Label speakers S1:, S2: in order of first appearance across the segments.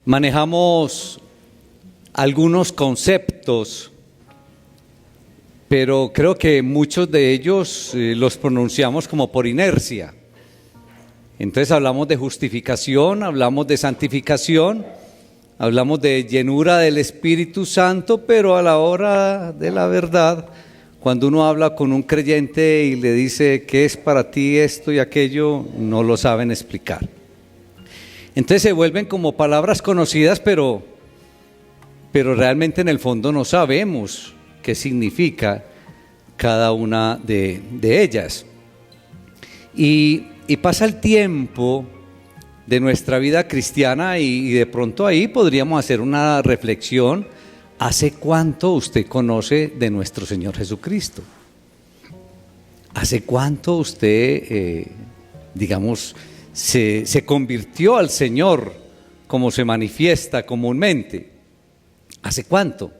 S1: Manejamos algunos conceptos, pero creo que muchos de ellos los pronunciamos como por inercia. Entonces hablamos de justificación, hablamos de santificación, hablamos de llenura del Espíritu Santo, pero a la hora de la verdad, cuando uno habla con un creyente y le dice ¿qué es para ti esto y aquello?, no lo saben explicar. Entonces se vuelven como palabras conocidas, pero realmente en el fondo no sabemos qué significa cada una de ellas. Y pasa el tiempo de nuestra vida cristiana y de pronto ahí podríamos hacer una reflexión. ¿Hace cuánto usted conoce de nuestro Señor Jesucristo? ¿Hace cuánto usted, se convirtió al Señor como se manifiesta comúnmente? ¿Hace cuánto?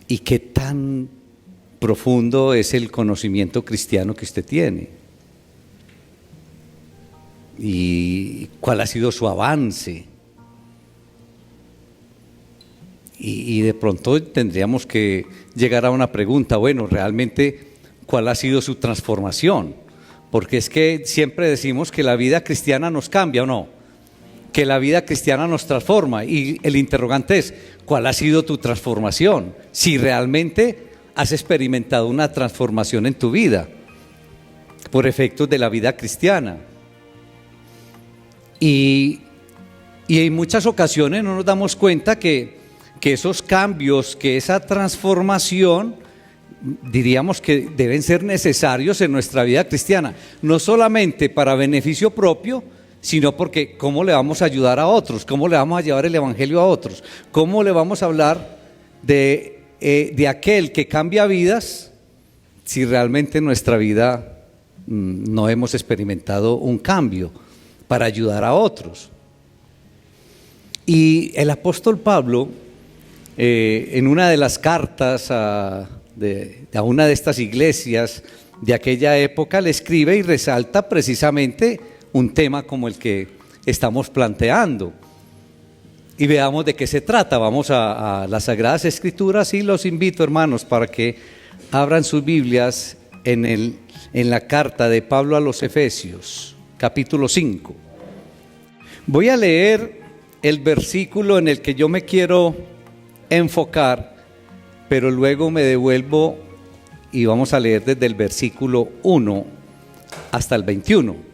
S1: ¿Y qué tan profundo es el conocimiento cristiano que usted tiene? ¿Y cuál ha sido su avance? Y de pronto tendríamos que llegar a una pregunta, bueno, realmente, ¿cuál ha sido su transformación? Porque es que siempre decimos que la vida cristiana nos cambia, ¿o no? Que la vida cristiana nos transforma, y el interrogante es, ¿cuál ha sido tu transformación? Si realmente has experimentado una transformación en tu vida por efectos de la vida cristiana. Y en muchas ocasiones no nos damos cuenta que esos cambios, que esa transformación, diríamos que deben ser necesarios en nuestra vida cristiana, no solamente para beneficio propio, sino porque ¿cómo le vamos a ayudar a otros? ¿Cómo le vamos a llevar el evangelio a otros? ¿Cómo le vamos a hablar de aquel que cambia vidas si realmente en nuestra vida no hemos experimentado un cambio para ayudar a otros? Y el apóstol Pablo, en una de las cartas a una de estas iglesias de aquella época, le escribe y resalta precisamente un tema como el que estamos planteando. Y veamos de qué se trata. Vamos a las Sagradas Escrituras y los invito, hermanos, para que abran sus Biblias en la carta de Pablo a los Efesios, capítulo 5. Voy a leer el versículo en el que yo me quiero enfocar, pero luego me devuelvo y vamos a leer desde el versículo 1 hasta el 21.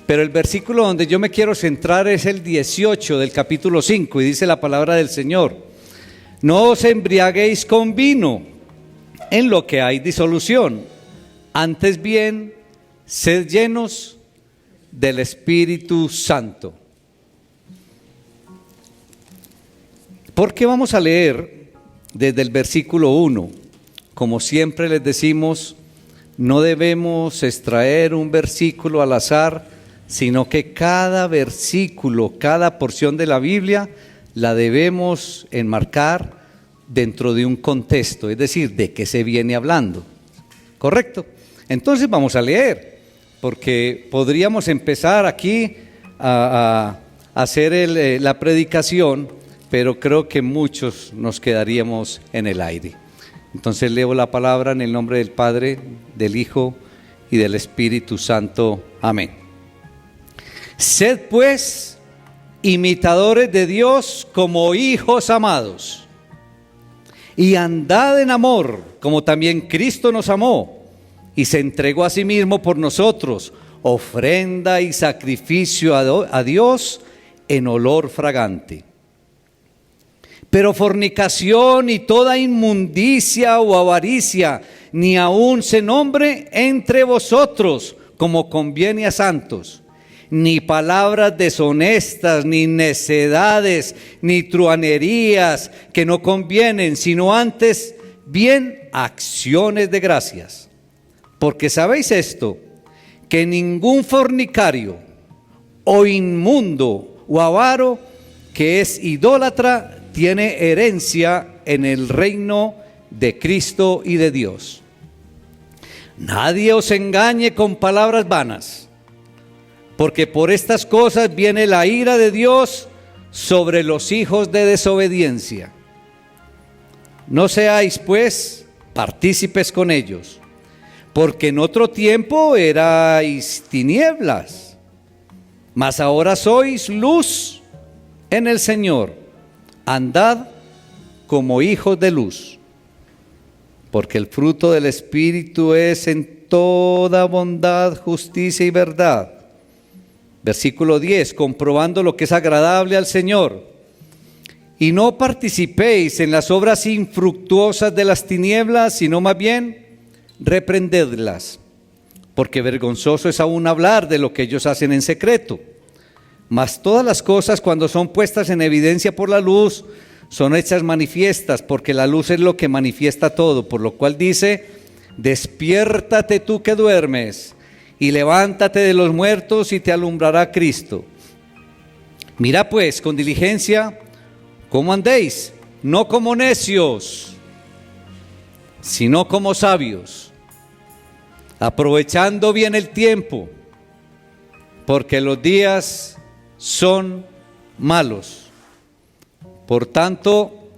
S1: Pero el versículo donde yo me quiero centrar es el 18 del capítulo 5 y dice la palabra del Señor: no os embriaguéis con vino, en lo que hay disolución, antes bien sed llenos del Espíritu Santo. ¿Por qué vamos a leer desde el versículo 1? Como siempre les decimos, no debemos extraer un versículo al azar, sino que cada versículo, cada porción de la Biblia la debemos enmarcar dentro de un contexto, es decir, de qué se viene hablando. ¿Correcto? Entonces vamos a leer, porque podríamos empezar aquí a hacer la predicación, pero creo que muchos nos quedaríamos en el aire. Entonces leo la palabra en el nombre del Padre, del Hijo y del Espíritu Santo. Amén. Sed pues imitadores de Dios como hijos amados, y andad en amor, como también Cristo nos amó y se entregó a sí mismo por nosotros, ofrenda y sacrificio a Dios en olor fragante. Pero fornicación y toda inmundicia o avaricia ni aun se nombre entre vosotros, como conviene a santos, ni palabras deshonestas, ni necedades, ni truhanerías que no convienen, sino antes bien acciones de gracias. Porque sabéis esto, que ningún fornicario o inmundo o avaro que es idólatra tiene herencia en el reino de Cristo y de Dios. Nadie os engañe con palabras vanas, porque por estas cosas viene la ira de Dios sobre los hijos de desobediencia. No seáis, pues, partícipes con ellos, porque en otro tiempo erais tinieblas, mas ahora sois luz en el Señor. Andad como hijos de luz, porque el fruto del Espíritu es en toda bondad, justicia y verdad. Versículo 10, comprobando lo que es agradable al Señor. Y no participéis en las obras infructuosas de las tinieblas, sino más bien reprendedlas, porque vergonzoso es aún hablar de lo que ellos hacen en secreto. Mas todas las cosas, cuando son puestas en evidencia por la luz, son hechas manifiestas, porque la luz es lo que manifiesta todo, por lo cual dice: despiértate tú que duermes, y levántate de los muertos, y te alumbrará Cristo. Mira pues con diligencia cómo andéis, no como necios, sino como sabios, aprovechando bien el tiempo, porque los días son malos. Por tanto,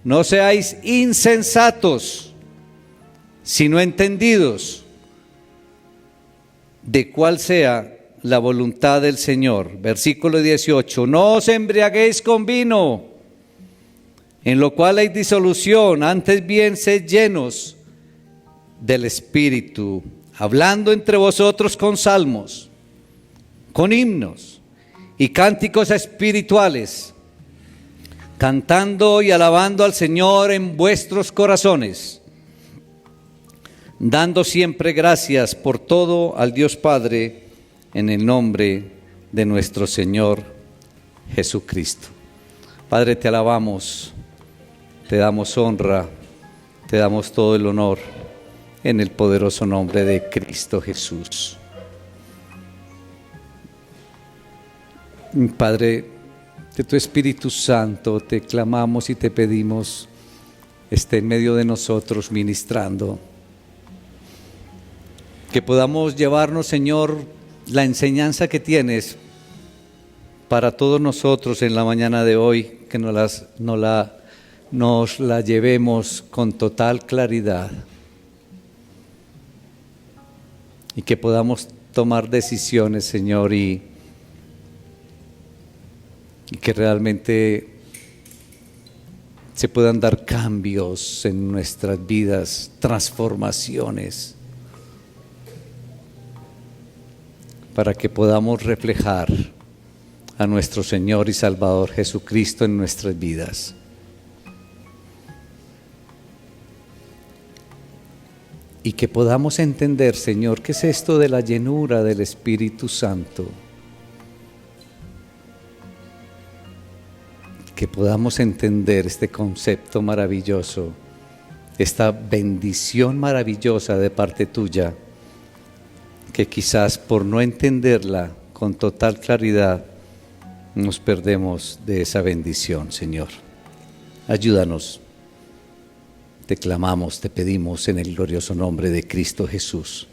S1: no seáis insensatos, sino entendidos de cuál sea la voluntad del Señor. Versículo 18, no os embriaguéis con vino, en lo cual hay disolución, antes bien sed llenos del Espíritu, hablando entre vosotros con salmos, con himnos y cánticos espirituales, cantando y alabando al Señor en vuestros corazones, dando siempre gracias por todo al Dios Padre, en el nombre de nuestro Señor Jesucristo. Padre, te alabamos, te damos honra, te damos todo el honor, en el poderoso nombre de Cristo Jesús. Padre, de tu Espíritu Santo te clamamos y te pedimos, esté en medio de nosotros ministrando. Que podamos llevarnos, Señor, la enseñanza que tienes para todos nosotros en la mañana de hoy, que nos la llevemos con total claridad y que podamos tomar decisiones, Señor, y que realmente se puedan dar cambios en nuestras vidas, transformaciones, para que podamos reflejar a nuestro Señor y Salvador Jesucristo en nuestras vidas. Y que podamos entender, Señor, qué es esto de la llenura del Espíritu Santo. Que podamos entender este concepto maravilloso, esta bendición maravillosa de parte tuya, que quizás por no entenderla con total claridad nos perdemos de esa bendición, Señor. Ayúdanos, te clamamos, te pedimos en el glorioso nombre de Cristo Jesús.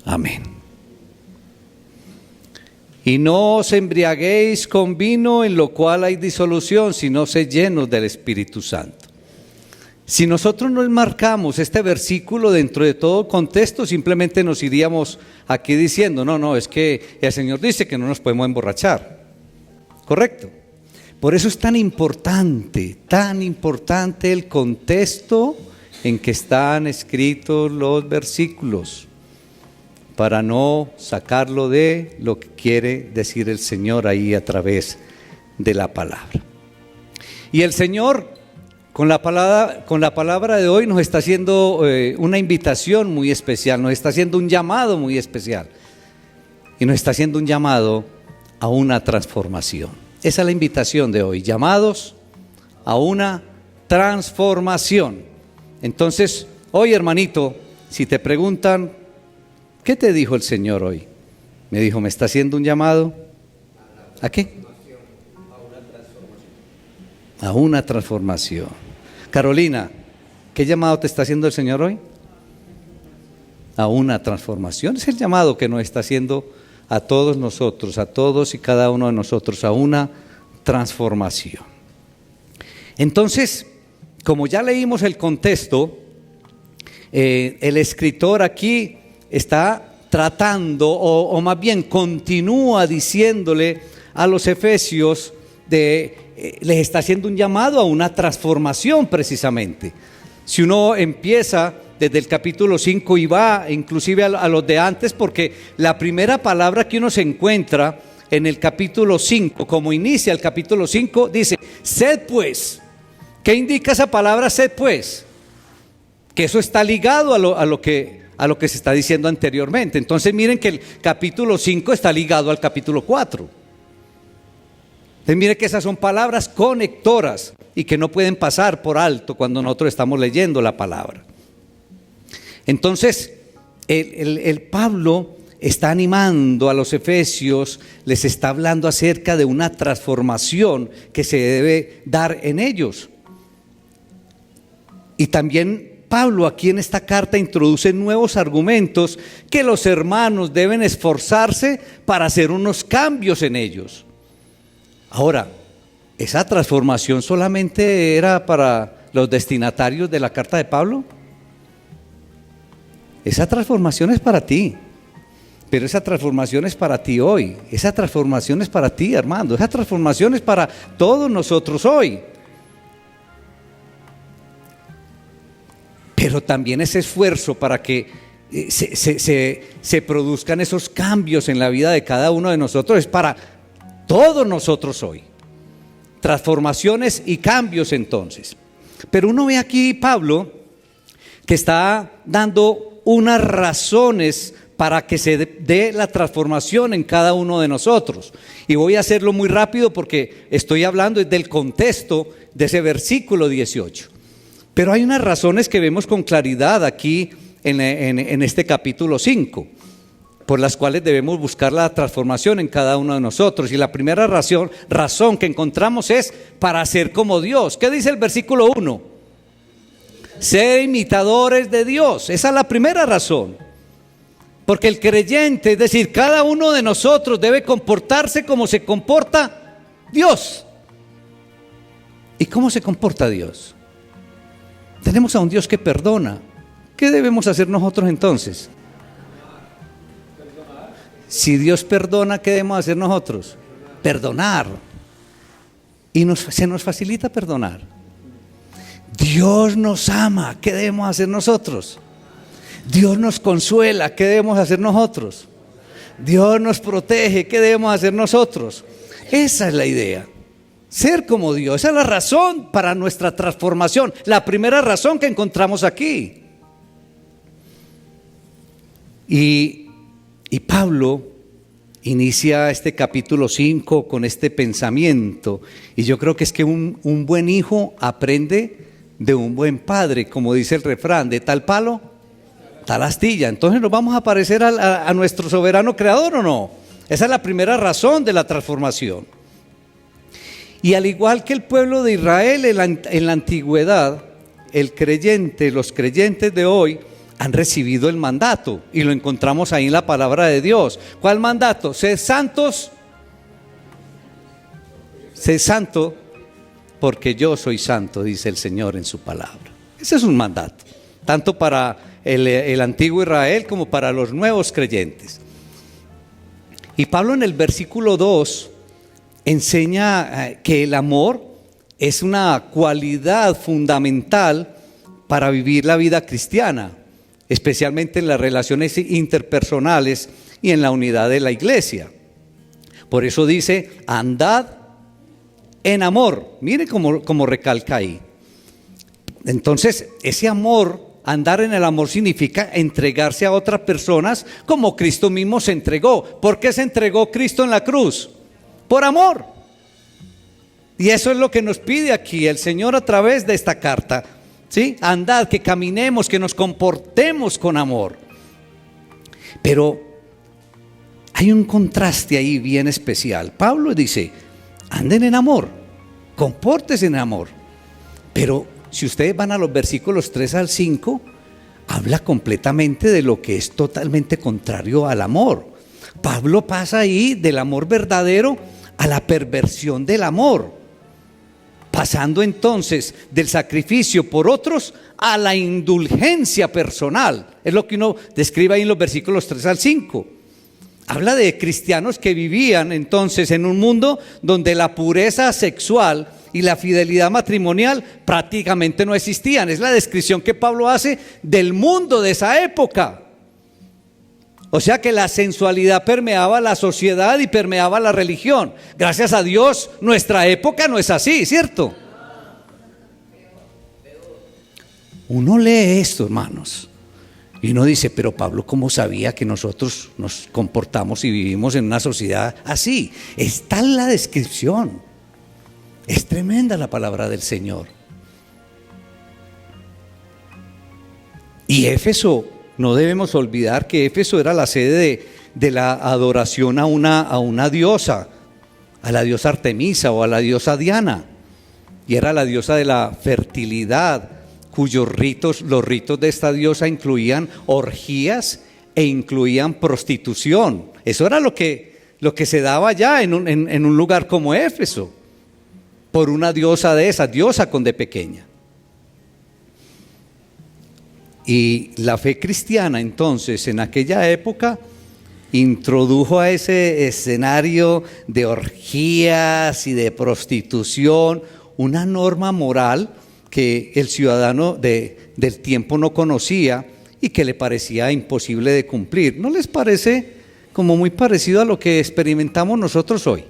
S1: Amén. Y no os embriaguéis con vino, en lo cual hay disolución, sino sed llenos del Espíritu Santo. Si nosotros no enmarcamos este versículo dentro de todo contexto, simplemente nos iríamos aquí diciendo, no, es que el Señor dice que no nos podemos emborrachar. ¿Correcto? Por eso es tan importante el contexto en que están escritos los versículos, para no sacarlo de lo que quiere decir el Señor ahí a través de la palabra. Y el Señor con la palabra de hoy nos está haciendo una invitación muy especial, nos está haciendo un llamado muy especial, y nos está haciendo un llamado a una transformación. Esa es la invitación de hoy, llamados a una transformación. Entonces, hoy, hermanito, si te preguntan, ¿qué te dijo el Señor hoy? Me dijo, ¿me está haciendo un llamado? ¿A qué? A una transformación. Carolina, ¿qué llamado te está haciendo el Señor hoy? A una transformación. Es el llamado que nos está haciendo a todos nosotros, a todos y cada uno de nosotros, a una transformación. Entonces, como ya leímos el contexto, el escritor aquí está tratando, o más bien continúa diciéndole a los efesios, les está haciendo un llamado a una transformación precisamente. Si uno empieza desde el capítulo 5 y va inclusive a los de antes, porque la primera palabra que uno se encuentra en el capítulo 5, como inicia el capítulo 5, dice, sed pues. ¿Qué indica esa palabra sed pues? Que eso está ligado a lo que se está diciendo anteriormente. Entonces miren que el capítulo 5 está ligado al capítulo 4. Entonces miren que esas son palabras conectoras y que no pueden pasar por alto cuando nosotros estamos leyendo la palabra. Entonces el Pablo está animando a los efesios, les está hablando acerca de una transformación que se debe dar en ellos. Y también Pablo aquí en esta carta introduce nuevos argumentos que los hermanos deben esforzarse para hacer unos cambios en ellos. Ahora, ¿esa transformación solamente era para los destinatarios de la carta de Pablo? Esa transformación es para ti, pero esa transformación es para ti hoy, esa transformación es para ti, Armando, esa transformación es para todos nosotros hoy. Pero también ese esfuerzo para que se produzcan esos cambios en la vida de cada uno de nosotros es para todos nosotros hoy. Transformaciones y cambios entonces. Pero uno ve aquí Pablo que está dando unas razones para que se dé la transformación en cada uno de nosotros. Y voy a hacerlo muy rápido porque estoy hablando del contexto de ese versículo 18. Pero hay unas razones que vemos con claridad aquí en este capítulo 5, por las cuales debemos buscar la transformación en cada uno de nosotros. Y la primera razón que encontramos es para ser como Dios. ¿Qué dice el versículo 1? Ser imitadores de Dios. Esa es la primera razón. Porque el creyente, es decir, cada uno de nosotros debe comportarse como se comporta Dios. ¿Y cómo se comporta Dios? Tenemos a un Dios que perdona. ¿Qué debemos hacer nosotros entonces? Si Dios perdona, ¿qué debemos hacer nosotros? Perdonar. Y se nos facilita perdonar. Dios nos ama, ¿qué debemos hacer nosotros? Dios nos consuela, ¿qué debemos hacer nosotros? Dios nos protege, ¿qué debemos hacer nosotros? Esa es la idea. Ser como Dios, esa es la razón para nuestra transformación, la primera razón que encontramos aquí. Y Pablo inicia este capítulo 5 con este pensamiento, y yo creo que es que un buen hijo aprende de un buen padre, como dice el refrán, de tal palo, tal astilla. Entonces nos vamos a parecer a nuestro soberano creador, ¿o no? Esa es la primera razón de la transformación. Y al igual que el pueblo de Israel en la antigüedad, los creyentes de hoy han recibido el mandato, y lo encontramos ahí en la palabra de Dios. ¿Cuál mandato? Sed santos, sed santo, porque yo soy santo, dice el Señor en su palabra. Ese es un mandato, tanto para el antiguo Israel como para los nuevos creyentes. Y Pablo en el versículo 2 enseña que el amor es una cualidad fundamental para vivir la vida cristiana, especialmente en las relaciones interpersonales y en la unidad de la iglesia. Por eso dice, andad en amor. Mire cómo recalca ahí. Entonces, ese amor, andar en el amor, significa entregarse a otras personas como Cristo mismo se entregó. ¿Por qué se entregó Cristo en la cruz? Por amor. Y eso es lo que nos pide aquí el Señor a través de esta carta, ¿sí? Andad, que caminemos, que nos comportemos con amor. Pero hay un contraste ahí bien especial. Pablo dice, anden en amor, compórtense en amor. Pero si ustedes van a los versículos 3 al 5, habla completamente de lo que es totalmente contrario al amor. Pablo pasa ahí del amor verdadero a la perversión del amor, pasando entonces del sacrificio por otros a la indulgencia personal. Es lo que uno describe ahí en los versículos 3 al 5. Habla de cristianos que vivían entonces en un mundo donde la pureza sexual y la fidelidad matrimonial prácticamente no existían. Es la descripción que Pablo hace del mundo de esa época. O sea que la sensualidad permeaba la sociedad y permeaba la religión. Gracias a Dios, nuestra época no es así, ¿cierto? Uno lee esto, hermanos, y uno dice, pero Pablo, ¿cómo sabía que nosotros nos comportamos y vivimos en una sociedad así? Está en la descripción. Es tremenda la palabra del Señor. Y Éfeso, no debemos olvidar que Éfeso era la sede de la adoración a una diosa, a la diosa Artemisa o a la diosa Diana. Y era la diosa de la fertilidad, cuyos ritos, los ritos de esta diosa incluían orgías e incluían prostitución. Eso era lo que se daba allá en un lugar como Éfeso, por una diosa de esa, diosa con D pequeña. Y la fe cristiana entonces en aquella época introdujo a ese escenario de orgías y de prostitución una norma moral que el ciudadano del tiempo no conocía y que le parecía imposible de cumplir. ¿No les parece como muy parecido a lo que experimentamos nosotros hoy?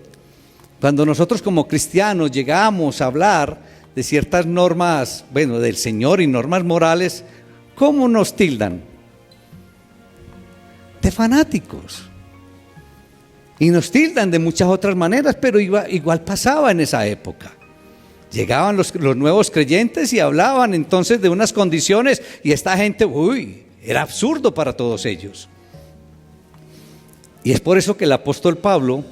S1: Cuando nosotros como cristianos llegamos a hablar de ciertas normas, bueno, del Señor y normas morales, ¿cómo nos tildan? De fanáticos. Y nos tildan de muchas otras maneras, pero igual pasaba en esa época. Llegaban los nuevos creyentes y hablaban entonces de unas condiciones y esta gente, era absurdo para todos ellos. Y es por eso que el apóstol Pablo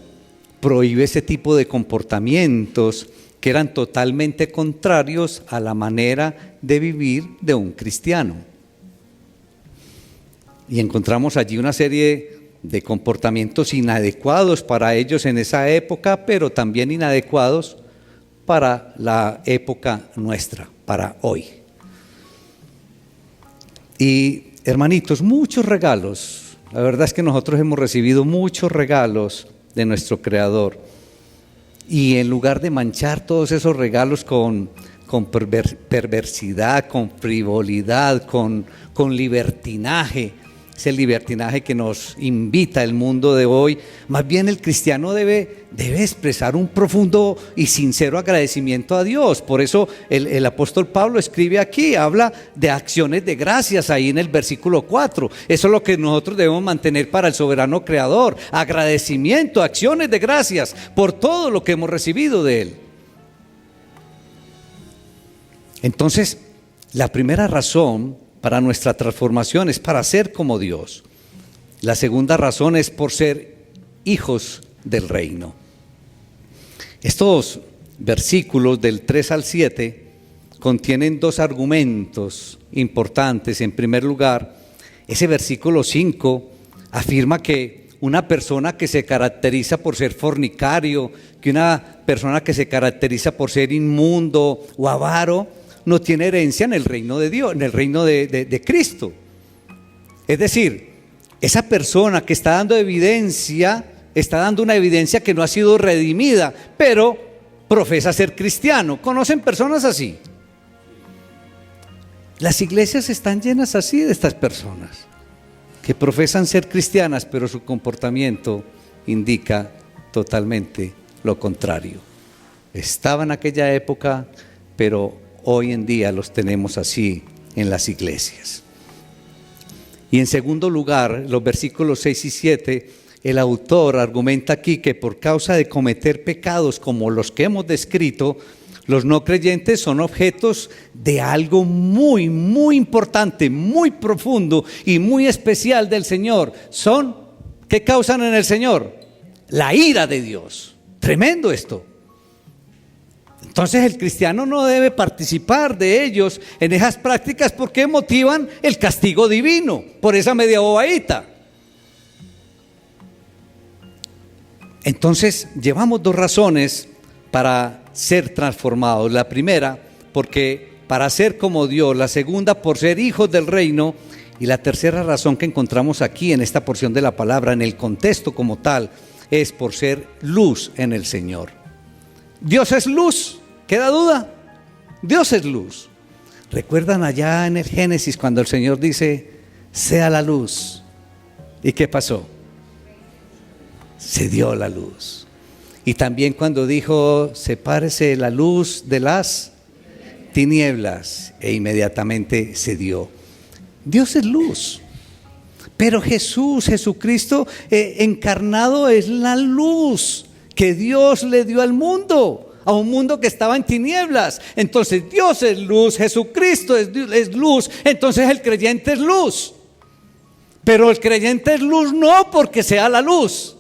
S1: prohíbe ese tipo de comportamientos que eran totalmente contrarios a la manera de vivir de un cristiano. Y encontramos allí una serie de comportamientos inadecuados para ellos en esa época, pero también inadecuados para la época nuestra, para hoy. Y hermanitos, muchos regalos. La verdad es que nosotros hemos recibido muchos regalos de nuestro Creador. Y en lugar de manchar todos esos regalos con perversidad, con frivolidad, con libertinaje, ese libertinaje que nos invita el mundo de hoy, más bien el cristiano debe expresar un profundo y sincero agradecimiento a Dios. Por eso el apóstol Pablo escribe aquí, habla de acciones de gracias ahí en el versículo 4. Eso es lo que nosotros debemos mantener para el soberano creador: agradecimiento, acciones de gracias por todo lo que hemos recibido de Él. Entonces, la primera razón para nuestra transformación es para ser como Dios. La segunda razón es por ser hijos del reino. Estos versículos del 3 al 7 contienen dos argumentos importantes. En primer lugar, ese versículo 5 afirma que una persona que se caracteriza por ser fornicario, que una persona que se caracteriza por ser inmundo o avaro, no tiene herencia en el reino de Dios, en el reino de Cristo. Es decir, esa persona que está dando evidencia, está dando una evidencia que no ha sido redimida, pero profesa ser cristiano. ¿Conocen personas así? Las iglesias están llenas así de estas personas, que profesan ser cristianas, pero su comportamiento indica totalmente lo contrario. Estaba en aquella época, pero hoy en día los tenemos así en las iglesias. Y en segundo lugar, los versículos 6 y 7, el autor argumenta aquí que por causa de cometer pecados como los que hemos descrito, los no creyentes son objetos de algo muy, muy importante, muy profundo y muy especial del Señor. ¿Qué causan en el Señor? La ira de Dios. Tremendo esto. Entonces el cristiano no debe participar de ellos en esas prácticas porque motivan el castigo divino por esa media bobadita. Entonces, llevamos dos razones para ser transformados. La primera, porque para ser como Dios. La segunda, por ser hijos del reino. Y la tercera razón que encontramos aquí en esta porción de la palabra, en el contexto como tal, es por ser luz en el Señor. Dios es luz, ¿queda duda? Dios es luz. ¿Recuerdan allá en el Génesis cuando el Señor dice, sea la luz? ¿Y qué pasó? Se dio la luz. Y también cuando dijo, sepárese la luz de las tinieblas, e inmediatamente se dio. Dios es luz. Pero Jesucristo encarnado es la luz que Dios le dio al mundo, a un mundo que estaba en tinieblas. Entonces Dios es luz, Jesucristo es luz, entonces el creyente es luz. Pero el creyente es luz no porque sea la luz,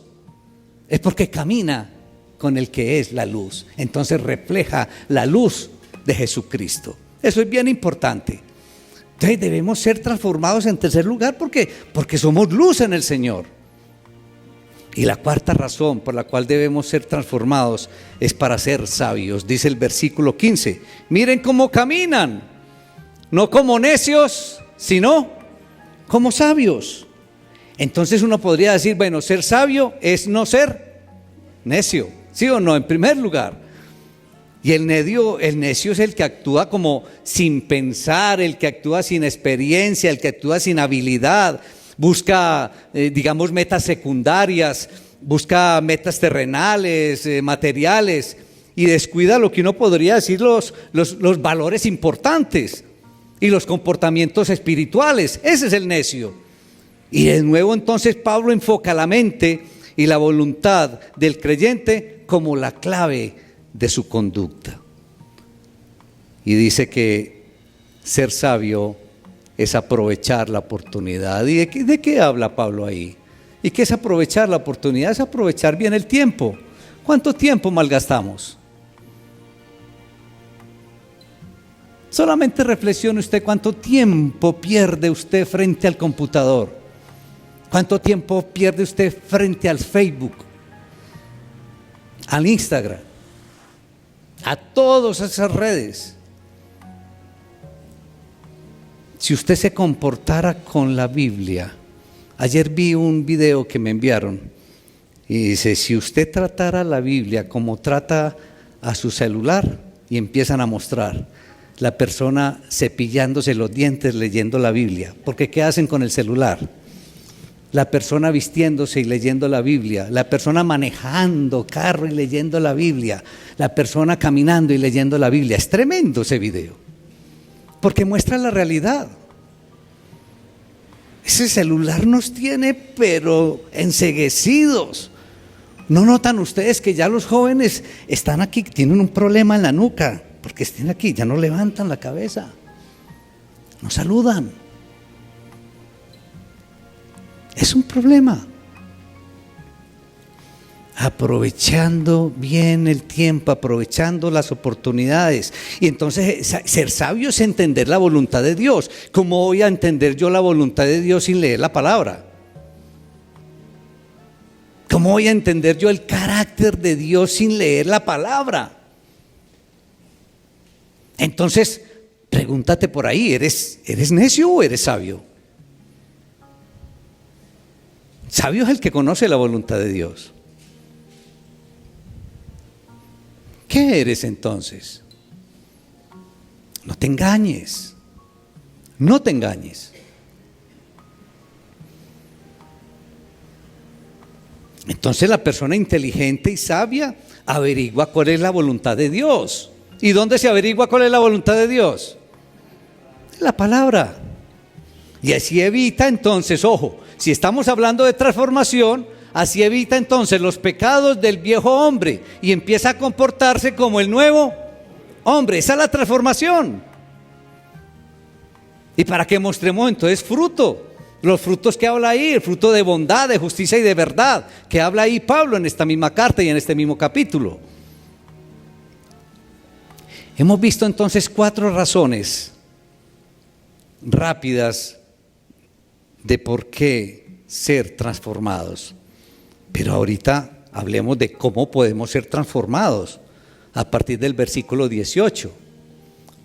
S1: es porque camina con el que es la luz. Entonces refleja la luz de Jesucristo. Eso es bien importante. Entonces debemos ser transformados en tercer lugar porque somos luz en el Señor. Y la cuarta razón por la cual debemos ser transformados es para ser sabios. Dice el versículo 15, miren cómo caminan, no como necios, sino como sabios. Entonces uno podría decir, bueno, ser sabio es no ser necio, ¿sí o no? En primer lugar. Y el necio es el que actúa como sin pensar, el que actúa sin experiencia, el que actúa sin habilidad, busca, digamos, metas secundarias, busca metas terrenales, materiales, y descuida lo que uno podría decir los valores importantes y los comportamientos espirituales. Ese es el necio. Y de nuevo entonces Pablo enfoca la mente y la voluntad del creyente como la clave de su conducta. Y dice que ser sabio es aprovechar la oportunidad. ¿Y de qué habla Pablo ahí? ¿Y qué es aprovechar la oportunidad? Es aprovechar bien el tiempo. ¿Cuánto tiempo malgastamos? Solamente reflexione usted cuánto tiempo pierde usted frente al computador. ¿Cuánto tiempo pierde usted frente al Facebook, al Instagram, a todas esas redes? Si usted se comportara con la Biblia. Ayer vi un video que me enviaron y dice, si usted tratara la Biblia como trata a su celular, y empiezan a mostrar la persona cepillándose los dientes leyendo la Biblia, porque ¿qué hacen con el celular? La persona vistiéndose y leyendo la Biblia, la persona manejando carro y leyendo la Biblia, la persona caminando y leyendo la Biblia. Es tremendo ese video, porque muestra la realidad. Ese celular nos tiene pero enceguecidos. ¿No notan ustedes que ya los jóvenes están aquí, tienen un problema en la nuca? Porque estén aquí, ya no levantan la cabeza, no saludan. Es un problema. Aprovechando bien el tiempo, aprovechando las oportunidades. Y entonces ser sabio es entender la voluntad de Dios. ¿Cómo voy a entender yo la voluntad de Dios sin leer la palabra? ¿Cómo voy a entender yo el carácter de Dios sin leer la palabra? Entonces, pregúntate por ahí, ¿eres necio o eres sabio? Sabio es el que conoce la voluntad de Dios. ¿Qué eres entonces? No te engañes. No te engañes. Entonces la persona inteligente y sabia averigua cuál es la voluntad de Dios. ¿Y dónde se averigua cuál es la voluntad de Dios? En la palabra. Y así evita entonces, ojo, si estamos hablando de transformación, así evita entonces los pecados del viejo hombre y empieza a comportarse como el nuevo hombre. Esa es la transformación. Y para que mostremos entonces fruto, los frutos que habla ahí, el fruto de bondad, de justicia y de verdad, que habla ahí Pablo en esta misma carta y en este mismo capítulo. Hemos visto entonces 4 razones rápidas de por qué ser transformados. Pero ahorita hablemos de cómo podemos ser transformados a partir del versículo 18.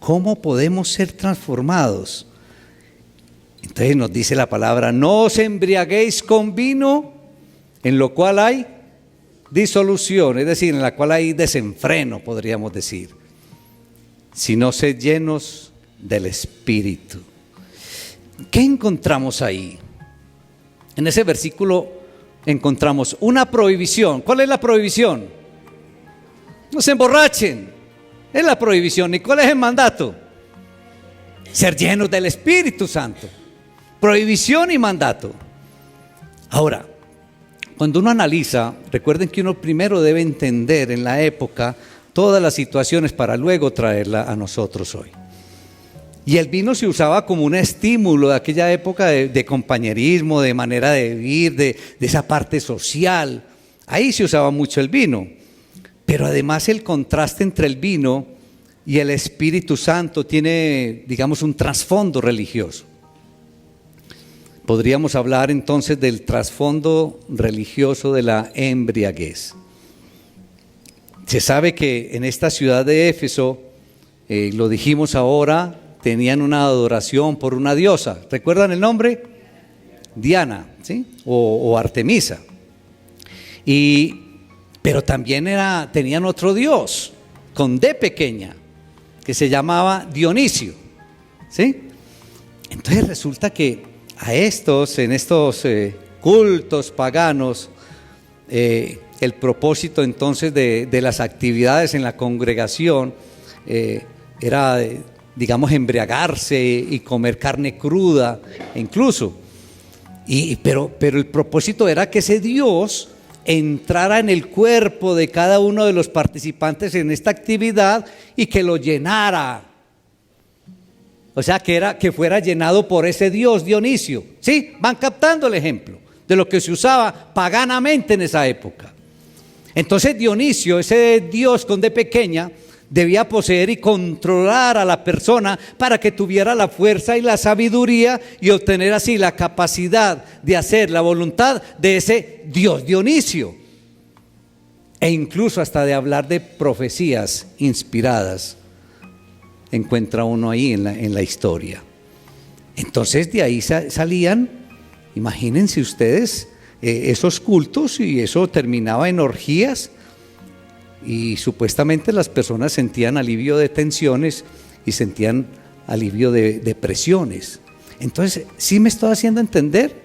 S1: ¿Cómo podemos ser transformados? Entonces nos dice la palabra: no os embriaguéis con vino, en lo cual hay disolución, es decir, en la cual hay desenfreno, podríamos decir, sino sed llenos del Espíritu. ¿Qué encontramos ahí? En ese versículo encontramos una prohibición. ¿Cuál es la prohibición? No se emborrachen, es la prohibición. ¿Y cuál es el mandato? Ser llenos del Espíritu Santo. Prohibición y mandato. Ahora, cuando uno analiza, recuerden que uno primero debe entender en la época todas las situaciones para luego traerla a nosotros hoy. Y el vino se usaba como un estímulo de aquella época de compañerismo, de manera de vivir, de esa parte social. Ahí se usaba mucho el vino. Pero además el contraste entre el vino y el Espíritu Santo tiene, digamos, un trasfondo religioso. Podríamos hablar entonces del trasfondo religioso de la embriaguez. Se sabe que en esta ciudad de Éfeso, lo dijimos ahora, tenían una adoración por una diosa. ¿Recuerdan el nombre? Diana, ¿sí? O Artemisa. Pero también tenían otro dios, con D pequeña, que se llamaba Dionisio, ¿sí? Entonces resulta que en estos cultos paganos, el propósito entonces de las actividades en la congregación era, digamos, embriagarse y comer carne cruda, incluso. Pero el propósito era que ese Dios entrara en el cuerpo de cada uno de los participantes en esta actividad y que lo llenara. O sea, que fuera llenado por ese Dios Dionisio. ¿Sí? Van captando el ejemplo de lo que se usaba paganamente en esa época. Entonces Dionisio, ese Dios con D pequeña, debía poseer y controlar a la persona para que tuviera la fuerza y la sabiduría y obtener así la capacidad de hacer la voluntad de ese Dios Dionisio. E incluso hasta de hablar de profecías inspiradas encuentra uno ahí en la historia. Entonces de ahí salían, imagínense ustedes, esos cultos, y eso terminaba en orgías, y supuestamente las personas sentían alivio de tensiones y sentían alivio de presiones. Entonces, ¿sí me estoy haciendo entender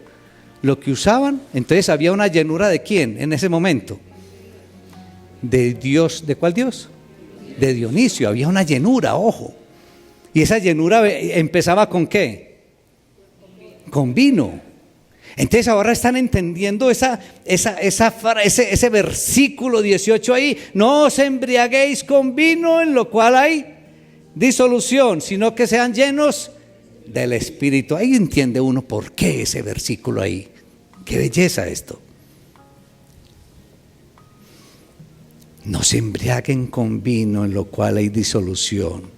S1: lo que usaban? Entonces había una llenura ¿de quién en ese momento? De Dios. ¿De cuál Dios? De Dionisio. Había una llenura, ojo. Y esa llenura empezaba ¿con qué? Con vino. Entonces ahora están entendiendo ese versículo 18 ahí: no os embriaguéis con vino, en lo cual hay disolución, sino que sean llenos del Espíritu. Ahí entiende uno por qué ese versículo ahí. Qué belleza esto. No se embriaguen con vino, en lo cual hay disolución.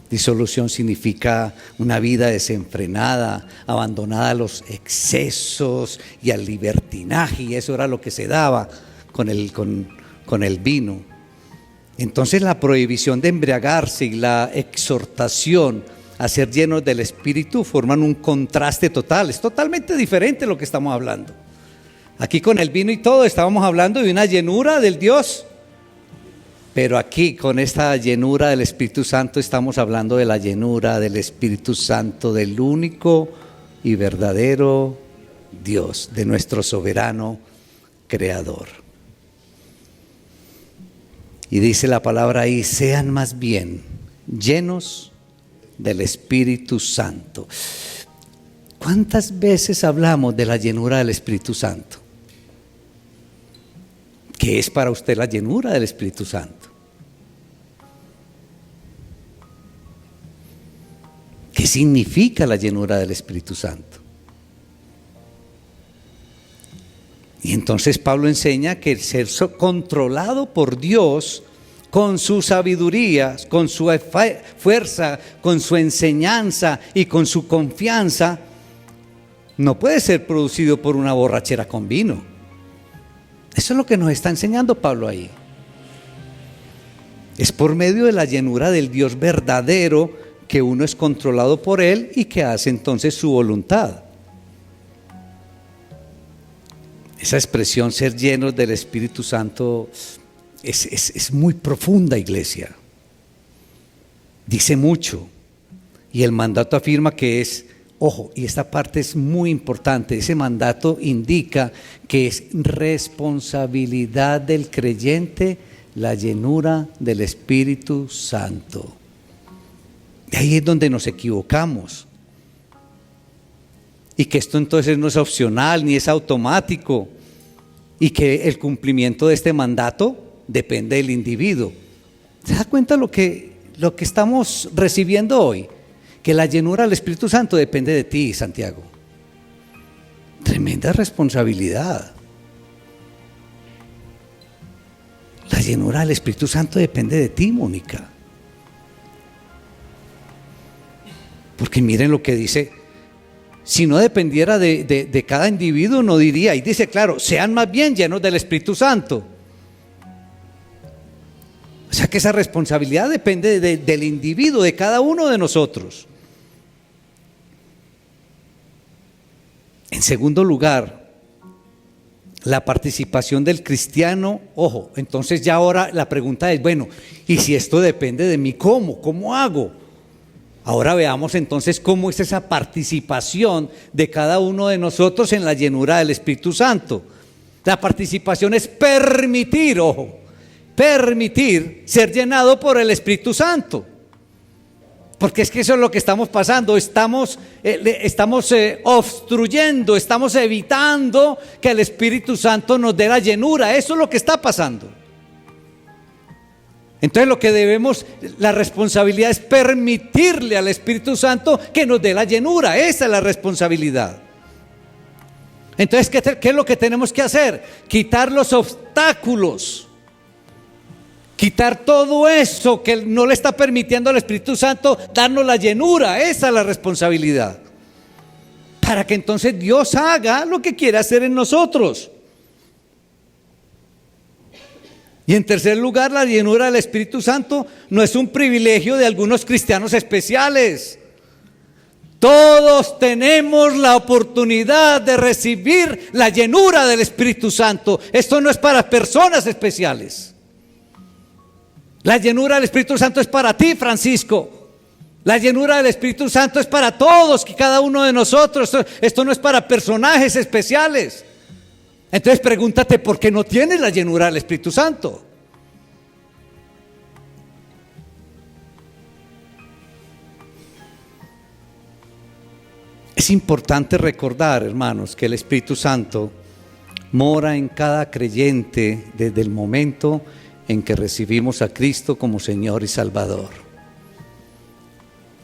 S1: Disolución significa una vida desenfrenada, abandonada a los excesos y al libertinaje, y eso era lo que se daba con el vino. Entonces la prohibición de embriagarse y la exhortación a ser llenos del Espíritu forman un contraste total. Es totalmente diferente lo que estamos hablando. Aquí con el vino y todo estábamos hablando de una llenura del Dios. Pero aquí con esta llenura del Espíritu Santo estamos hablando de la llenura del Espíritu Santo, del único y verdadero Dios, de nuestro soberano Creador. Y dice la palabra ahí: sean más bien llenos del Espíritu Santo. ¿Cuántas veces hablamos de la llenura del Espíritu Santo? ¿Qué es para usted la llenura del Espíritu Santo? ¿Qué significa la llenura del Espíritu Santo? Y entonces Pablo enseña que el ser controlado por Dios, con su sabiduría, con su fuerza, con su enseñanza y con su confianza, no puede ser producido por una borrachera con vino. Eso es lo que nos está enseñando Pablo ahí. Es por medio de la llenura del Dios verdadero que uno es controlado por Él y que hace entonces su voluntad. Esa expresión, ser llenos del Espíritu Santo, es muy profunda, iglesia. Dice mucho. Y el mandato afirma que es, ojo, y esta parte es muy importante, ese mandato indica que es responsabilidad del creyente la llenura del Espíritu Santo. Y ahí es donde nos equivocamos. Y que esto entonces no es opcional ni es automático. Y que el cumplimiento de este mandato depende del individuo. ¿Se da cuenta lo que estamos recibiendo hoy? Que la llenura del Espíritu Santo depende de ti, Santiago. Tremenda responsabilidad. La llenura del Espíritu Santo depende de ti, Mónica. Porque miren lo que dice. Si no dependiera de cada individuo, no diría. Y dice, claro, sean más bien llenos del Espíritu Santo. O sea que esa responsabilidad depende del individuo, de cada uno de nosotros. En segundo lugar, la participación del cristiano, ojo, entonces ya ahora la pregunta es, bueno, ¿y si esto depende de mí, cómo? ¿Cómo hago? Ahora veamos entonces cómo es esa participación de cada uno de nosotros en la llenura del Espíritu Santo. La participación es permitir, ojo, permitir ser llenado por el Espíritu Santo. Porque es que eso es lo que estamos pasando, estamos obstruyendo, estamos evitando que el Espíritu Santo nos dé la llenura, eso es lo que está pasando. Entonces lo que debemos, la responsabilidad es permitirle al Espíritu Santo que nos dé la llenura, esa es la responsabilidad. Entonces, ¿qué es lo que tenemos que hacer? Quitar los obstáculos. Quitar todo eso que no le está permitiendo al Espíritu Santo darnos la llenura, esa es la responsabilidad. Para que entonces Dios haga lo que quiere hacer en nosotros. Y en tercer lugar, la llenura del Espíritu Santo no es un privilegio de algunos cristianos especiales. Todos tenemos la oportunidad de recibir la llenura del Espíritu Santo. Esto no es para personas especiales. La llenura del Espíritu Santo es para ti, Francisco. La llenura del Espíritu Santo es para todos, que cada uno de nosotros. Esto no es para personajes especiales. Entonces pregúntate, ¿por qué no tienes la llenura del Espíritu Santo? Es importante recordar, hermanos, que el Espíritu Santo mora en cada creyente desde el momento en que recibimos a Cristo como Señor y Salvador.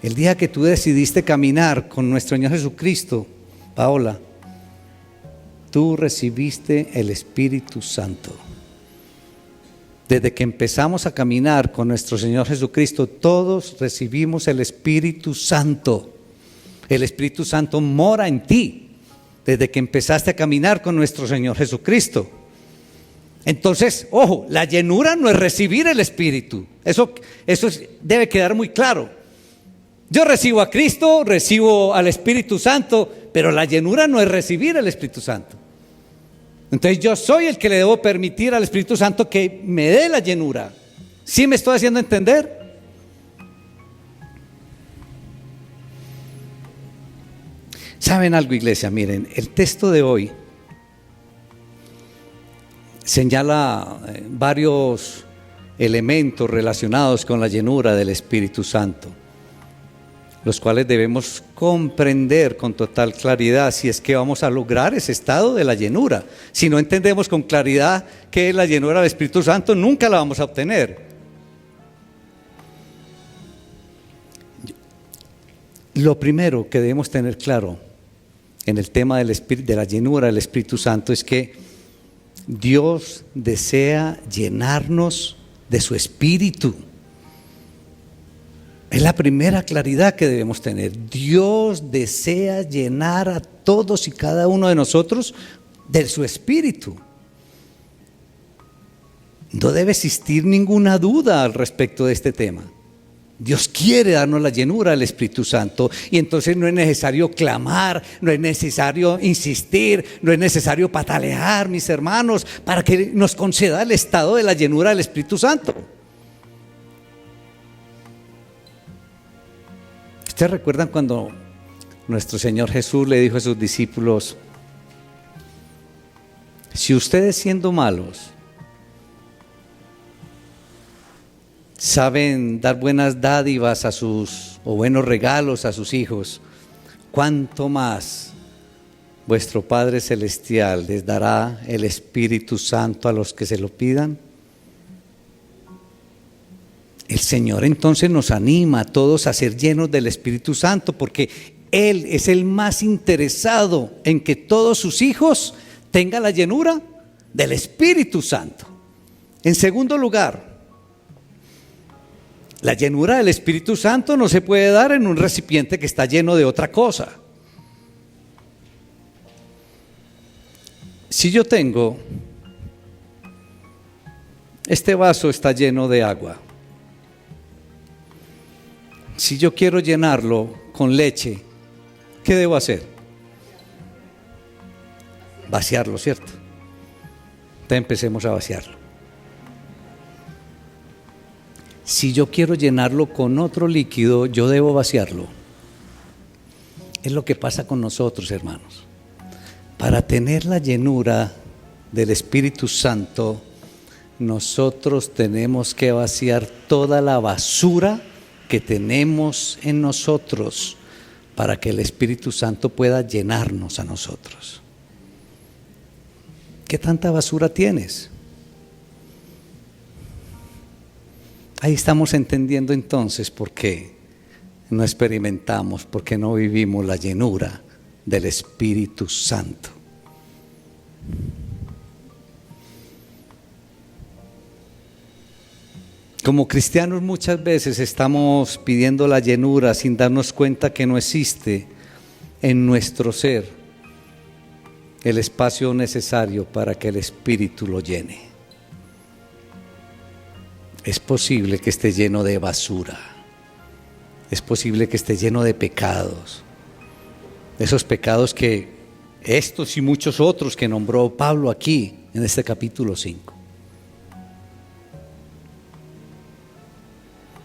S1: El día que tú decidiste caminar con nuestro Señor Jesucristo, Paola, tú recibiste el Espíritu Santo. Desde que empezamos a caminar con nuestro Señor Jesucristo, todos recibimos el Espíritu Santo. El Espíritu Santo mora en ti desde que empezaste a caminar con nuestro Señor Jesucristo. Entonces, ojo, la llenura no es recibir el Espíritu. Eso debe quedar muy claro. Yo recibo a Cristo, recibo al Espíritu Santo, pero la llenura no es recibir el Espíritu Santo. Entonces yo soy el que le debo permitir al Espíritu Santo que me dé la llenura. ¿Sí me estoy haciendo entender? ¿Saben algo, iglesia? Miren, el texto de hoy señala varios elementos relacionados con la llenura del Espíritu Santo, los cuales debemos comprender con total claridad si es que vamos a lograr ese estado de la llenura. Si no entendemos con claridad qué es la llenura del Espíritu Santo, nunca la vamos a obtener. Lo primero que debemos tener claro en el tema de la llenura del Espíritu Santo es que Dios desea llenarnos de su Espíritu. Es la primera claridad que debemos tener. Dios desea llenar a todos y cada uno de nosotros de su Espíritu. No debe existir ninguna duda al respecto de este tema. Dios quiere darnos la llenura del Espíritu Santo y entonces no es necesario clamar, no es necesario insistir, no es necesario patalear, mis hermanos, para que nos conceda el estado de la llenura del Espíritu Santo. ¿Ustedes recuerdan cuando nuestro Señor Jesús le dijo a sus discípulos: si ustedes siendo malos saben dar buenas dádivas o buenos regalos a sus hijos, cuánto más vuestro Padre Celestial les dará el Espíritu Santo a los que se lo pidan? El Señor entonces nos anima a todos a ser llenos del Espíritu Santo, porque Él es el más interesado en que todos sus hijos tengan la llenura del Espíritu Santo. En segundo lugar, la llenura del Espíritu Santo no se puede dar en un recipiente que está lleno de otra cosa. Si yo tengo, este vaso está lleno de agua. Si yo quiero llenarlo con leche, ¿qué debo hacer? Vaciarlo, ¿cierto? Entonces empecemos a vaciarlo. Si yo quiero llenarlo con otro líquido, yo debo vaciarlo. Es lo que pasa con nosotros, hermanos. Para tener la llenura del Espíritu Santo, nosotros tenemos que vaciar toda la basura que tenemos en nosotros para que el Espíritu Santo pueda llenarnos a nosotros. ¿Qué tanta basura tienes? Ahí estamos entendiendo entonces por qué no experimentamos, por qué no vivimos la llenura del Espíritu Santo. Como cristianos muchas veces estamos pidiendo la llenura sin darnos cuenta que no existe en nuestro ser el espacio necesario para que el Espíritu lo llene. Es posible que esté lleno de basura, es posible que esté lleno de pecados, esos pecados que estos y muchos otros que nombró Pablo aquí en este capítulo 5.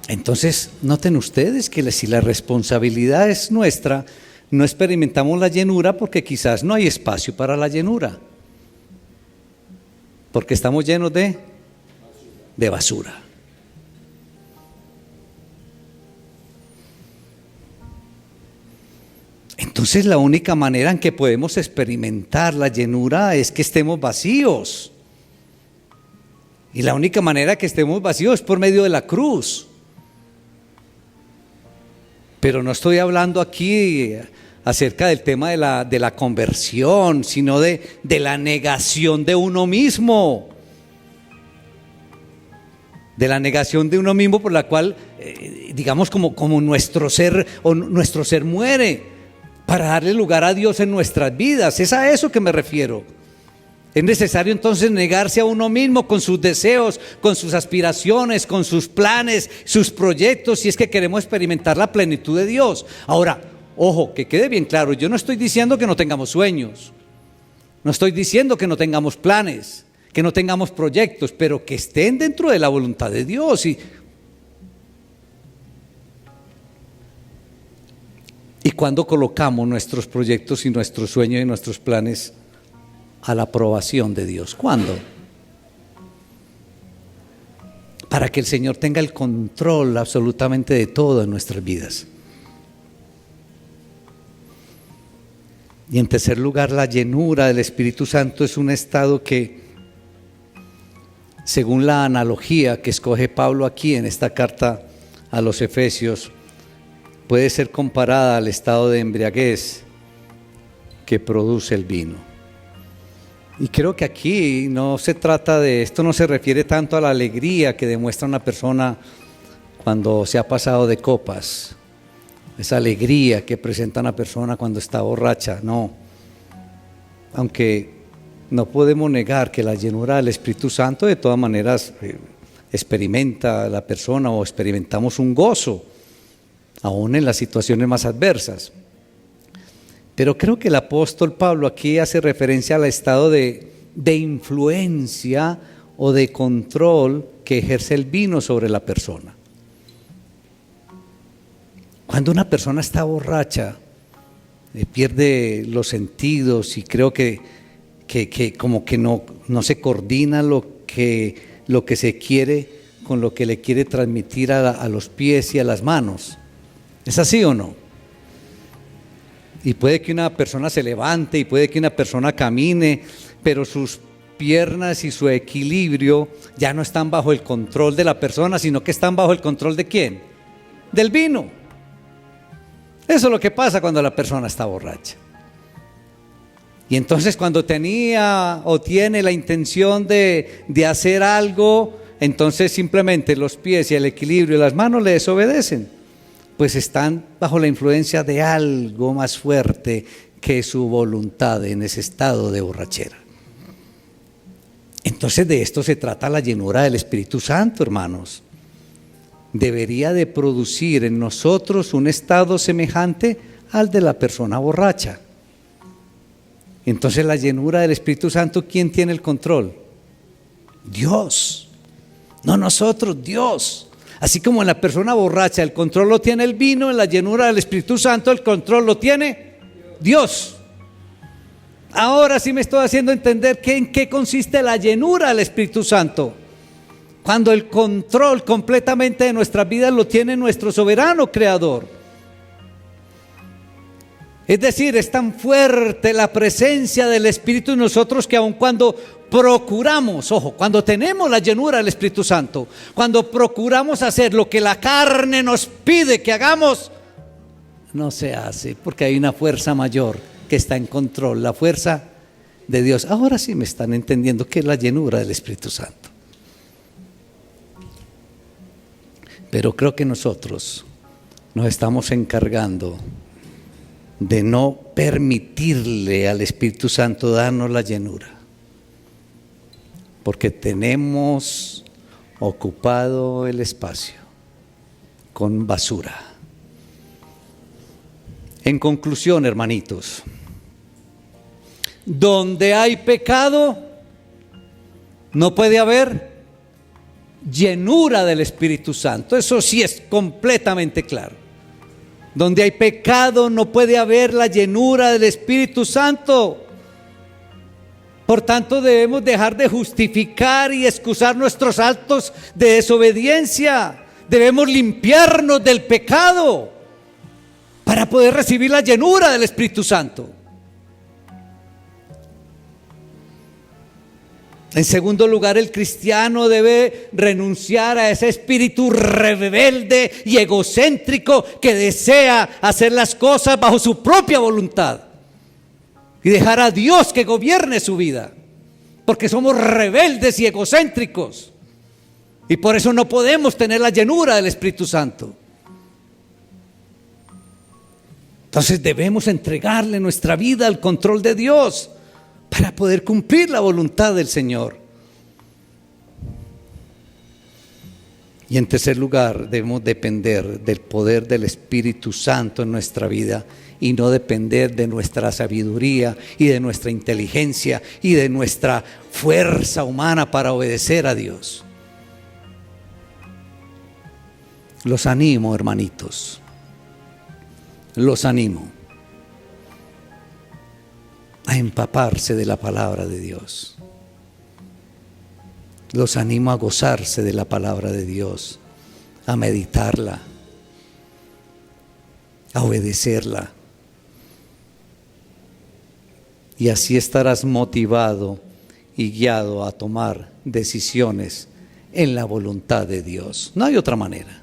S1: Entonces, noten ustedes que si la responsabilidad es nuestra, no experimentamos la llenura porque quizás no hay espacio para la llenura, porque estamos llenos de basura. Entonces, la única manera en que podemos experimentar la llenura es que estemos vacíos. Y la única manera que estemos vacíos es por medio de la cruz. Pero no estoy hablando aquí acerca del tema de la conversión, sino de la negación de uno mismo. De la negación de uno mismo por la cual, digamos, como nuestro ser muere para darle lugar a Dios en nuestras vidas. Es a eso que me refiero. Es necesario entonces negarse a uno mismo con sus deseos, con sus aspiraciones, con sus planes, sus proyectos, si es que queremos experimentar la plenitud de Dios. Ahora, ojo, que quede bien claro, yo no estoy diciendo que no tengamos sueños, no estoy diciendo que no tengamos planes, que no tengamos proyectos, pero que estén dentro de la voluntad de Dios. Y cuando colocamos nuestros proyectos y nuestros sueños y nuestros planes a la aprobación de Dios, ¿cuándo? Para que el Señor tenga el control absolutamente de todo en nuestras vidas. Y en tercer lugar, la llenura del Espíritu Santo es un estado que, según la analogía que escoge Pablo aquí en esta carta a los Efesios, puede ser comparada al estado de embriaguez que produce el vino. Y creo que aquí no se trata de esto, no se refiere tanto a la alegría que demuestra una persona cuando se ha pasado de copas, esa alegría que presenta una persona cuando está borracha, no. Aunque no podemos negar que la llenura del Espíritu Santo de todas maneras experimenta la persona o experimentamos un gozo, aún en las situaciones más adversas. Pero creo que el apóstol Pablo aquí hace referencia al estado de influencia o de control que ejerce el vino sobre la persona. Cuando una persona está borracha, pierde los sentidos y creo que como que no se coordina lo que se quiere con lo que le quiere transmitir a los pies y a las manos. ¿Es así o no? Y puede que una persona se levante y puede que una persona camine, pero sus piernas y su equilibrio ya no están bajo el control de la persona, sino que están bajo el control ¿de quién? Del vino. Eso es lo que pasa cuando la persona está borracha. Y entonces cuando tenía o tiene la intención de hacer algo, entonces simplemente los pies y el equilibrio y las manos le desobedecen, pues están bajo la influencia de algo más fuerte que su voluntad en ese estado de borrachera. Entonces de esto se trata la llenura del Espíritu Santo, hermanos. Debería de producir en nosotros un estado semejante al de la persona borracha. Entonces la llenura del Espíritu Santo, ¿quién tiene el control? Dios, no nosotros, Dios. Así como en la persona borracha el control lo tiene el vino, en la llenura del Espíritu Santo el control lo tiene Dios. Ahora sí me estoy haciendo entender en qué consiste la llenura del Espíritu Santo. Cuando el control completamente de nuestras vidas lo tiene nuestro soberano creador. Es decir, es tan fuerte la presencia del Espíritu en nosotros que aun cuando procuramos, cuando tenemos la llenura del Espíritu Santo, cuando procuramos hacer lo que la carne nos pide que hagamos, no se hace porque hay una fuerza mayor que está en control, la fuerza de Dios. Ahora sí me están entendiendo qué es la llenura del Espíritu Santo. Pero creo que nosotros nos estamos encargando de no permitirle al Espíritu Santo darnos la llenura, porque tenemos ocupado el espacio con basura. En conclusión, hermanitos, donde hay pecado, no puede haber llenura del Espíritu Santo. Eso sí es completamente claro. Donde hay pecado no puede haber la llenura del Espíritu Santo. Por tanto, debemos dejar de justificar y excusar nuestros actos de desobediencia. Debemos limpiarnos del pecado para poder recibir la llenura del Espíritu Santo. En segundo lugar, el cristiano debe renunciar a ese espíritu rebelde y egocéntrico que desea hacer las cosas bajo su propia voluntad y dejar a Dios que gobierne su vida, porque somos rebeldes y egocéntricos y por eso no podemos tener la llenura del Espíritu Santo. Entonces debemos entregarle nuestra vida al control de Dios para poder cumplir la voluntad del Señor. Y en tercer lugar, debemos depender del poder del Espíritu Santo en nuestra vida y no depender de nuestra sabiduría y de nuestra inteligencia y de nuestra fuerza humana para obedecer a Dios. Los animo, hermanitos, los animo a empaparse de la palabra de Dios. Los animo a gozarse de la palabra de Dios, a meditarla, a obedecerla. Y así estarás motivado y guiado a tomar decisiones en la voluntad de Dios. No hay otra manera.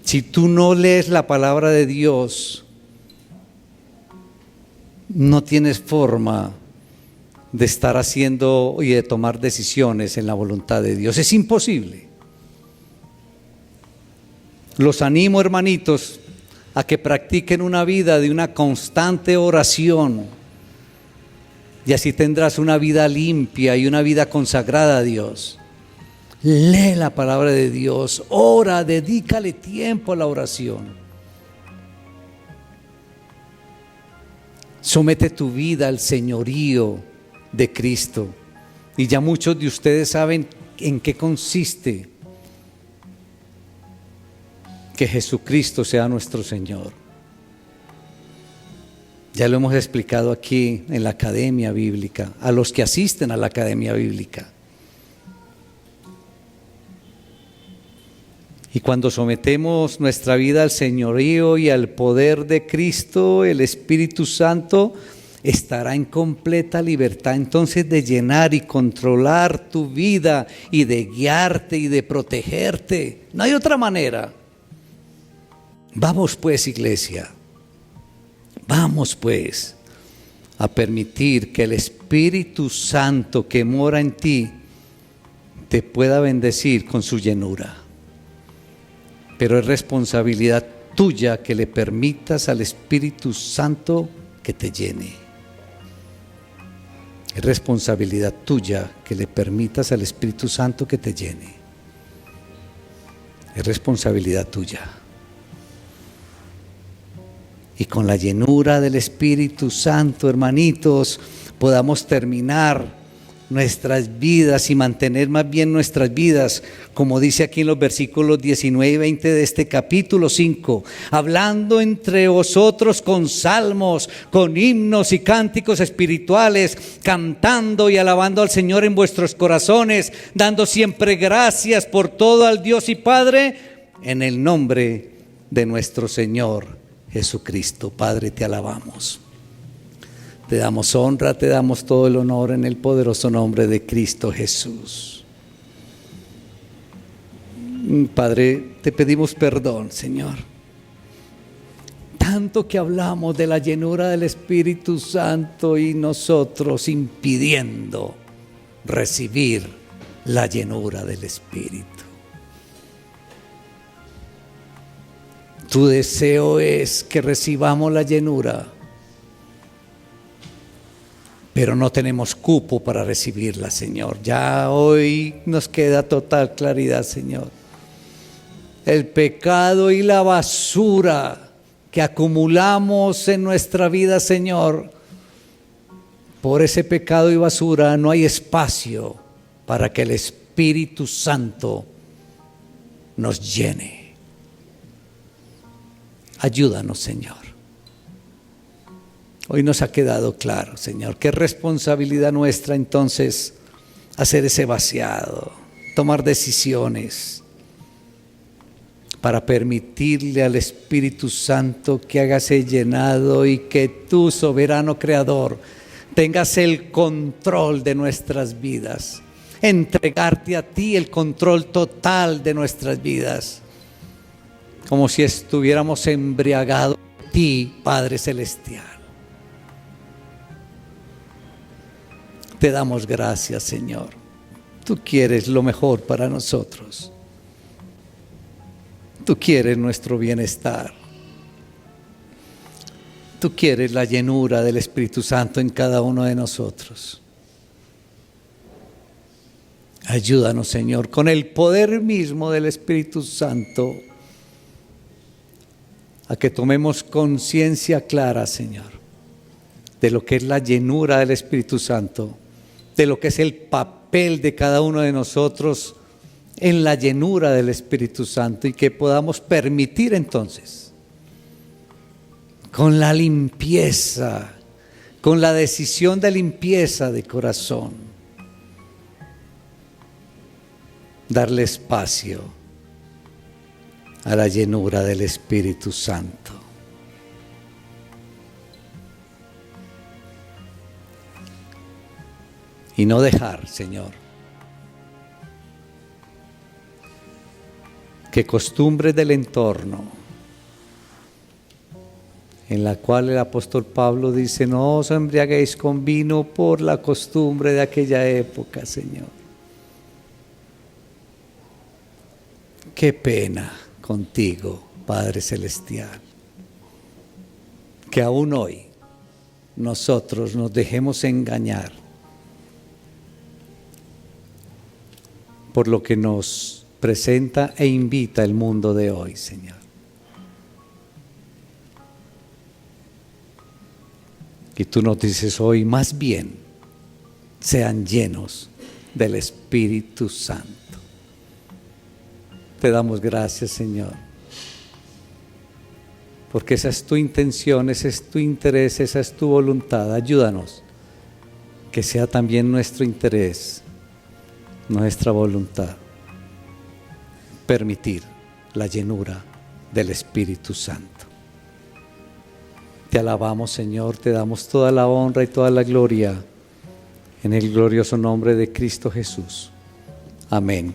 S1: Si tú no lees la palabra de Dios, no tienes forma de estar haciendo y de tomar decisiones en la voluntad de Dios. Es imposible. Los animo, hermanitos, a que practiquen una vida de una constante oración, y así tendrás una vida limpia y una vida consagrada a Dios. Lee la palabra de Dios, ora, dedícale tiempo a la oración. Somete tu vida al señorío de Cristo. Y ya muchos de ustedes saben en qué consiste que Jesucristo sea nuestro Señor. Ya lo hemos explicado aquí en la Academia Bíblica, a los que asisten a la Academia Bíblica. Y cuando sometemos nuestra vida al señorío y al poder de Cristo, el Espíritu Santo estará en completa libertad entonces de llenar y controlar tu vida y de guiarte y de protegerte. No hay otra manera. Vamos pues, iglesia, vamos pues a permitir que el Espíritu Santo que mora en ti te pueda bendecir con su llenura. Pero es responsabilidad tuya que le permitas al Espíritu Santo que te llene. Es responsabilidad tuya que le permitas al Espíritu Santo que te llene. Es responsabilidad tuya. Y con la llenura del Espíritu Santo, hermanitos, podamos terminar nuestras vidas y mantener más bien nuestras vidas, como dice aquí en los versículos 19 y 20 de este capítulo 5, hablando entre vosotros con salmos, con himnos y cánticos espirituales, cantando y alabando al Señor en vuestros corazones, dando siempre gracias por todo al Dios y Padre, en el nombre de nuestro Señor Jesucristo. Padre, te alabamos. Te damos honra, te damos todo el honor en el poderoso nombre de Cristo Jesús. Padre, te pedimos perdón, Señor. Tanto que hablamos de la llenura del Espíritu Santo y nosotros impidiendo recibir la llenura del Espíritu. Tu deseo es que recibamos la llenura, pero no tenemos cupo para recibirla, Señor. Ya hoy nos queda total claridad, Señor. El pecado y la basura que acumulamos en nuestra vida, Señor, por ese pecado y basura no hay espacio para que el Espíritu Santo nos llene. Ayúdanos, Señor. Hoy nos ha quedado claro, Señor, que es responsabilidad nuestra entonces hacer ese vaciado, tomar decisiones para permitirle al Espíritu Santo que haga ese llenado y que tú, soberano creador, tengas el control de nuestras vidas, entregarte a ti el control total de nuestras vidas, como si estuviéramos embriagados de ti, Padre Celestial. Te damos gracias, Señor. Tú quieres lo mejor para nosotros. Tú quieres nuestro bienestar. Tú quieres la llenura del Espíritu Santo en cada uno de nosotros. Ayúdanos, Señor, con el poder mismo del Espíritu Santo, a que tomemos conciencia clara, Señor, de lo que es la llenura del Espíritu Santo, de lo que es el papel de cada uno de nosotros en la llenura del Espíritu Santo, y que podamos permitir entonces, con la limpieza, con la decisión de limpieza de corazón, darle espacio a la llenura del Espíritu Santo. Y no dejar, Señor, que costumbres del entorno, en la cual el apóstol Pablo dice: no os embriaguéis con vino por la costumbre de aquella época, Señor. Qué pena contigo, Padre Celestial, que aún hoy nosotros nos dejemos engañar por lo que nos presenta e invita el mundo de hoy, Señor. Y tú nos dices hoy, más bien, sean llenos del Espíritu Santo. Te damos gracias, Señor, porque esa es tu intención, ese es tu interés, esa es tu voluntad. Ayúdanos, que sea también nuestro interés, nuestra voluntad, permitir la llenura del Espíritu Santo. Te alabamos, Señor, te damos toda la honra y toda la gloria en el glorioso nombre de Cristo Jesús. Amén.